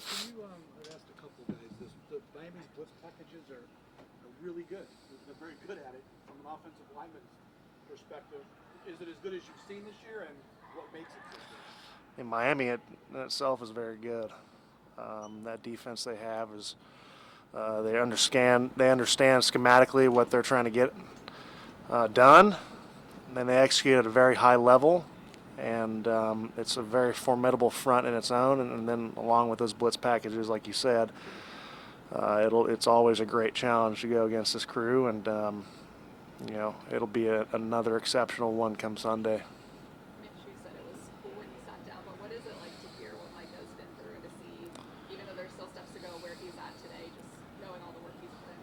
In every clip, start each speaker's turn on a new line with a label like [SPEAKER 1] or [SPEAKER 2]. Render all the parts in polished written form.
[SPEAKER 1] can you, I've asked a couple guys this. The Miami's blitz packages are really good. They're very good at it from an offensive lineman's perspective. Is it as good as you've seen this year, and what makes it so good?
[SPEAKER 2] In Miami, in itself is very good. That defense they have is they understand schematically what they're trying to get done, and then they execute at a very high level. And it's a very formidable front in its own, and then along with those blitz packages, like you said, it's always a great challenge to go against this crew, and it'll be another exceptional one come Sunday.
[SPEAKER 3] Mitch, you said it was cool when you sat down, but what is it like to hear what Mike has been through, to see, even though there's still steps to go, where he's at today, just knowing all the work he's put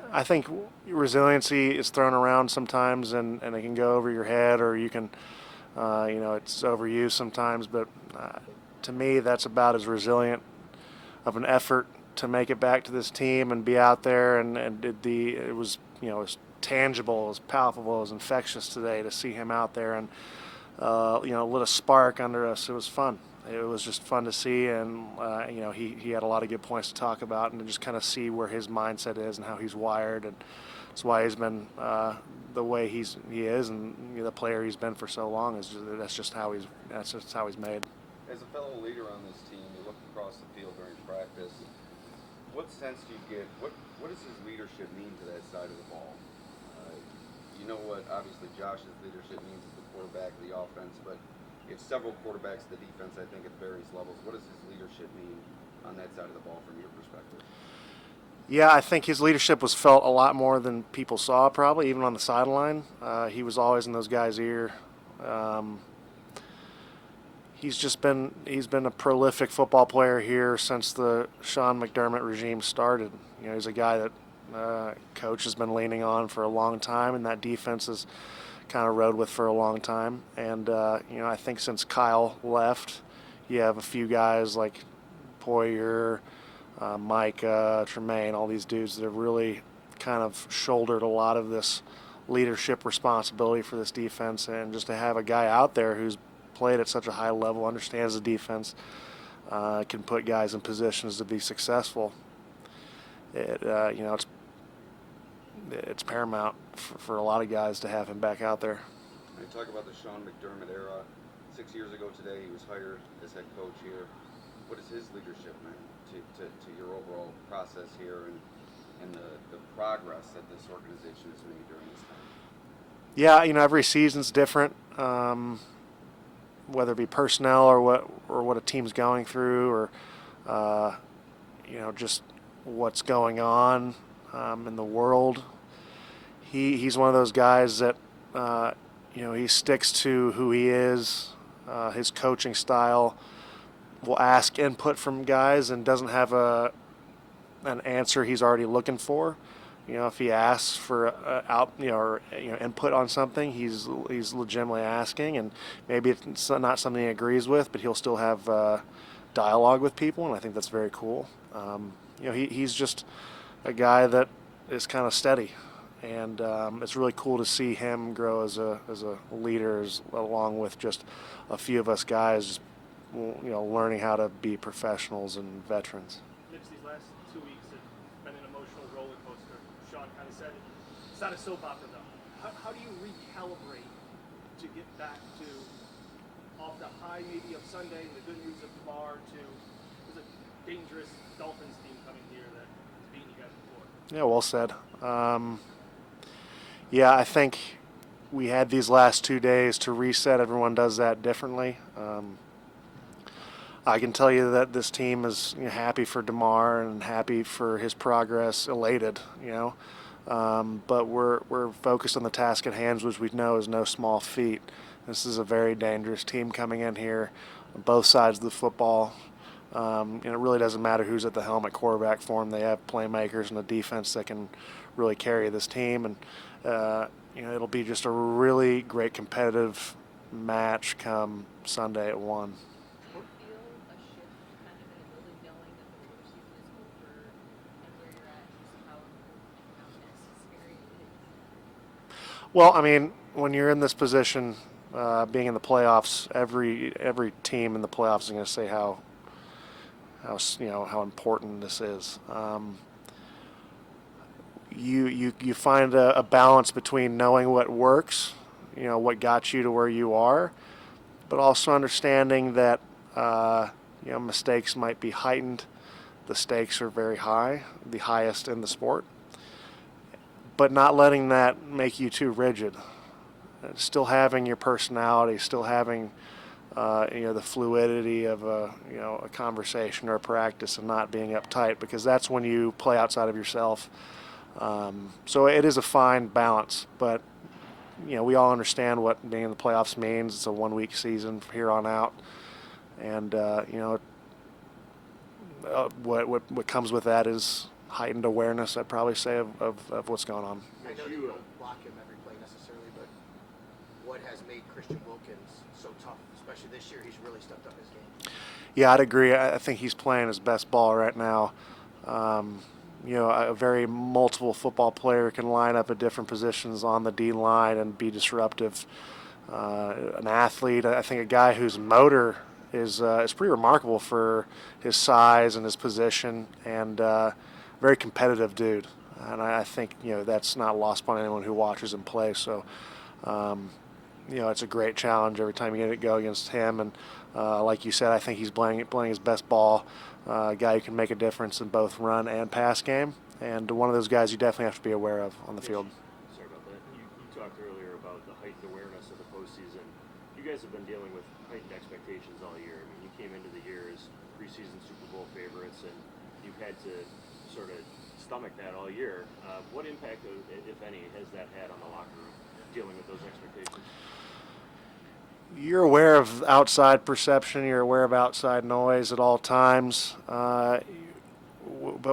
[SPEAKER 3] in?
[SPEAKER 2] I think resiliency is thrown around sometimes, and it can go over your head, or you can, it's overused sometimes. But to me, that's about as resilient of an effort to make it back to this team and be out there. And it was, it was tangible, it was palpable, it was infectious today to see him out there and, lit a spark under us. It was fun. It was just fun to see, and he had a lot of good points to talk about, and to just kind of see where his mindset is and how he's wired, and that's why he's been the way he is, and the player he's been for so long. That's just how he's made.
[SPEAKER 4] As a fellow leader on this team, you look across the field during practice. What sense do you get? What does his leadership mean to that side of the ball? You know what? Obviously, Josh's leadership means as the quarterback of the offense, but you have several quarterbacks of the defense, I think, at various levels. What does his leadership mean on that side of the ball from your perspective?
[SPEAKER 2] Yeah, I think his leadership was felt a lot more than people saw, probably, even on the sideline. He was always in those guys' ear. He's been a prolific football player here since the Sean McDermott regime started. He's a guy that coach has been leaning on for a long time, and that defense has kind of rode with for a long time. And I think since Kyle left, you have a few guys like Poyer, Micah, Tremaine, all these dudes that have really kind of shouldered a lot of this leadership responsibility for this defense. And just to have a guy out there who's played at such a high level, understands the defense, can put guys in positions to be successful. It's paramount for a lot of guys to have him back out there.
[SPEAKER 4] When you talk about the Sean McDermott era, 6 years ago today, he was hired as head coach here. What is his leadership meant to your overall process here and the progress that this organization has made during this time?
[SPEAKER 2] Yeah, every season's different, whether it be personnel or what a team's going through, or just what's going on in the world. He's one of those guys that he sticks to who he is, his coaching style. Will ask input from guys and doesn't have an answer he's already looking for. If he asks for input on something, he's legitimately asking, and maybe it's not something he agrees with, but he'll still have dialogue with people, and I think that's very cool. He's just a guy that is kind of steady, and it's really cool to see him grow as a leader, along with just a few of us guys, just, learning how to be professionals and veterans.
[SPEAKER 5] Mitch, these last 2 weeks have been an emotional roller coaster. Sean kind of said it's not a soap opera, though. How do you recalibrate to get back to off the high maybe of Sunday and the good news of tomorrow to a dangerous Dolphins team coming here that has beaten you guys before?
[SPEAKER 2] Yeah, well said. I think we had these last 2 days to reset. Everyone does that differently. I can tell you that this team is happy for DeMar and happy for his progress, elated, but we're focused on the task at hand, which we know is no small feat. This is a very dangerous team coming in here on both sides of the football. It really doesn't matter who's at the helm at quarterback for them. They have playmakers and a defense that can really carry this team, and it'll be just a really great competitive match come Sunday at 1. Well, when you're in this position, being in the playoffs, every team in the playoffs is going to say how important this is. You find a balance between knowing what works, what got you to where you are, but also understanding that mistakes might be heightened. The stakes are very high, the highest in the sport, but not letting that make you too rigid. Still having your personality, still having the fluidity of a conversation or a practice, and not being uptight, because that's when you play outside of yourself. So it is a fine balance, but we all understand what being in the playoffs means. It's a 1-week season from here on out, and what comes with that is heightened awareness, I'd probably say, of what's going on.
[SPEAKER 6] I know that you don't block him every play necessarily, but what has made Christian Wilkins so tough, especially this year? He's really stepped up his game.
[SPEAKER 2] Yeah, I'd agree. I think he's playing his best ball right now. A very multiple football player can line up at different positions on the D line and be disruptive. An athlete, I think a guy whose motor is pretty remarkable for his size and his position, and very competitive dude. And I think that's not lost upon anyone who watches him play. So it's a great challenge every time you go against him. And like you said, I think he's playing his best ball. A guy who can make a difference in both run and pass game, and one of those guys you definitely have to be aware of on the field.
[SPEAKER 7] Sorry about that. You talked earlier about the heightened awareness of the postseason. You guys have been dealing with heightened expectations all year. I mean, you came into the year as preseason Super Bowl favorites, and you've had to sort of stomach that all year. What impact, if any, has that had on the locker room, dealing with those expectations?
[SPEAKER 2] You're aware of outside perception. You're aware of outside noise at all times. But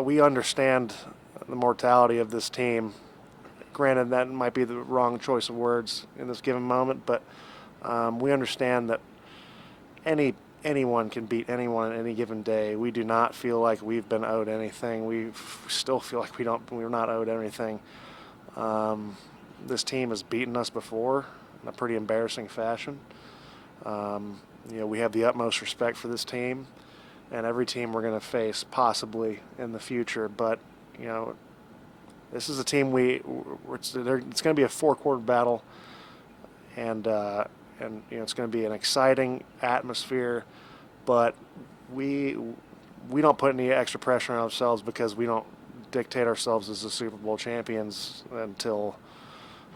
[SPEAKER 2] we understand the mortality of this team. Granted, that might be the wrong choice of words in this given moment, but we understand that anyone can beat anyone on any given day. We do not feel like we've been owed anything. We still feel like we're not owed anything. This team has beaten us before in a pretty embarrassing fashion. We have the utmost respect for this team and every team we're going to face possibly in the future. But, this is a team it's going to be a 4-quarter battle, and it's going to be an exciting atmosphere. But we don't put any extra pressure on ourselves, because we don't dictate ourselves as the Super Bowl champions until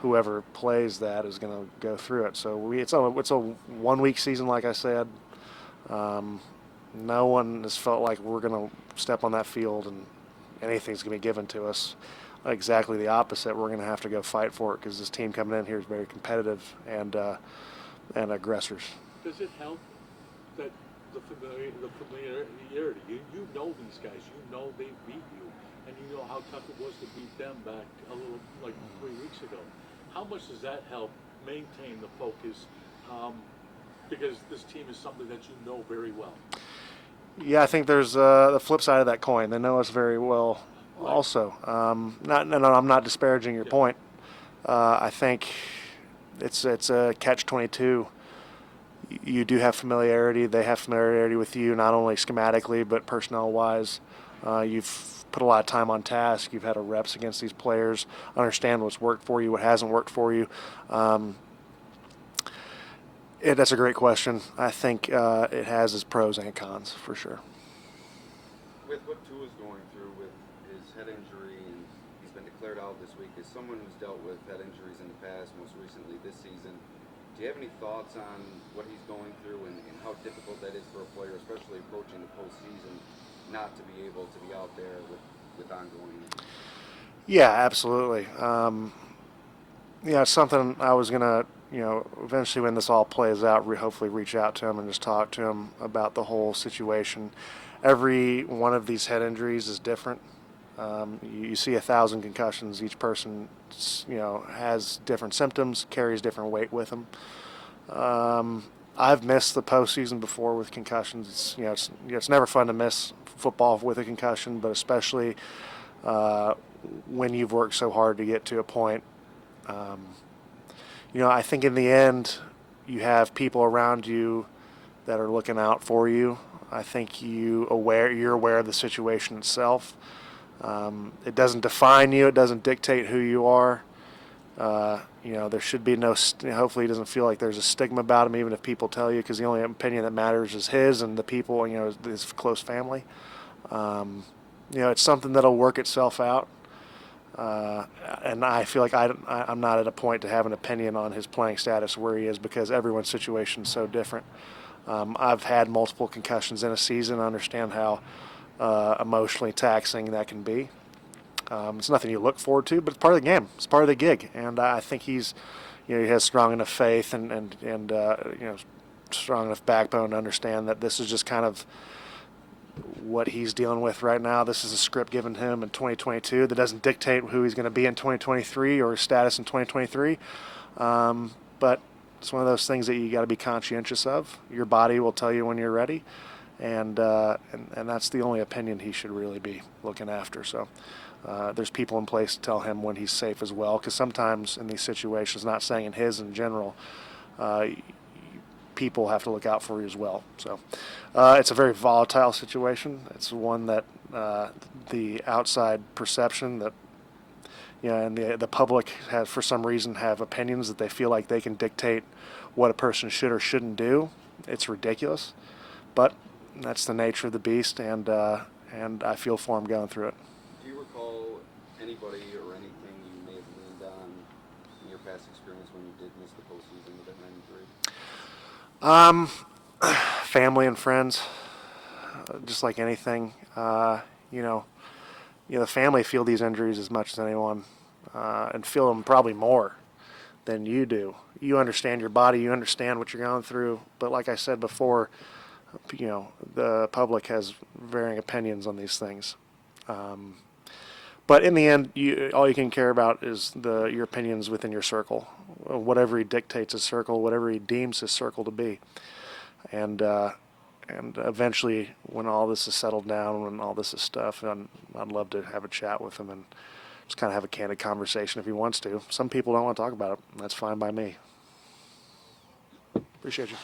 [SPEAKER 2] whoever plays that is going to go through it. So it's a 1-week season, like I said. No one has felt like we're going to step on that field and anything's going to be given to us. Exactly the opposite. We're going to have to go fight for it, because this team coming in here is very competitive and aggressors.
[SPEAKER 8] Does it help that the familiarity? You know these guys. You know they beat you, and you know how tough it was to beat them back a little, like 3 weeks ago. How much does that help maintain the focus? Because this team is something that you know very well.
[SPEAKER 2] Yeah, I think there's the flip side of that coin. They know us very well, right. Also. I'm not disparaging your point. I think it's a catch-22. You do have familiarity. They have familiarity with you, not only schematically but personnel-wise. You've put a lot of time on task. You've had a reps against these players, understand what's worked for you, what hasn't worked for you. That's a great question. I think it has its pros and cons, for sure.
[SPEAKER 4] With what Tua's going through with his head injury, and he's been declared out this week, as someone who's dealt with head injuries in the past, most recently this season, do you have any thoughts on what he's going through and how difficult that is for a player, especially approaching the postseason, not to be able to be out there with ongoing?
[SPEAKER 2] Yeah, absolutely. It's something I was going to, eventually when this all plays out, hopefully reach out to him and just talk to him about the whole situation. Every one of these head injuries is different. You see 1,000 concussions. Each person, has different symptoms, carries different weight with them. I've missed the postseason before with concussions. It's never fun to miss football with a concussion, but especially when you've worked so hard to get to a point. I think in the end, you have people around you that are looking out for you. I think you're aware of the situation itself. It doesn't define you. It doesn't dictate who you are. There should be no. Hopefully, he doesn't feel like there's a stigma about him, even if people tell you, because the only opinion that matters is his and the people. His close family. It's something that'll work itself out. And I feel like I'm not at a point to have an opinion on his playing status where he is, because everyone's situation is so different. I've had multiple concussions in a season. I understand how emotionally taxing that can be. It's nothing you look forward to, but it's part of the game. It's part of the gig, and I think he has strong enough faith and strong enough backbone to understand that this is just kind of what he's dealing with right now. This is a script given him in 2022 that doesn't dictate who he's going to be in 2023 or his status in 2023. But it's one of those things that you got to be conscientious of. Your body will tell you when you're ready, and that's the only opinion he should really be looking after. So there's people in place to tell him when he's safe as well, because sometimes in these situations, not saying in his in general, people have to look out for you as well. So it's a very volatile situation. It's one that the outside perception that and the public has, for some reason, have opinions that they feel like they can dictate what a person should or shouldn't do. It's ridiculous, but that's the nature of the beast, and I feel for him going through it.
[SPEAKER 4] Do you recall anybody or anything you may have leaned on in your past experience when you did miss the postseason with that 93?
[SPEAKER 2] Family and friends, just like anything. The family feel these injuries as much as anyone, and feel them probably more than you do. You understand your body, you understand what you're going through, but like I said before, the public has varying opinions on these things. But in the end, all you can care about is your opinions within your circle, whatever he dictates his circle, whatever he deems his circle to be. And eventually, when all this is settled down, when all this is stuff, I'd love to have a chat with him and just kind of have a candid conversation if he wants to. Some people don't want to talk about it. That's fine by me. Appreciate you.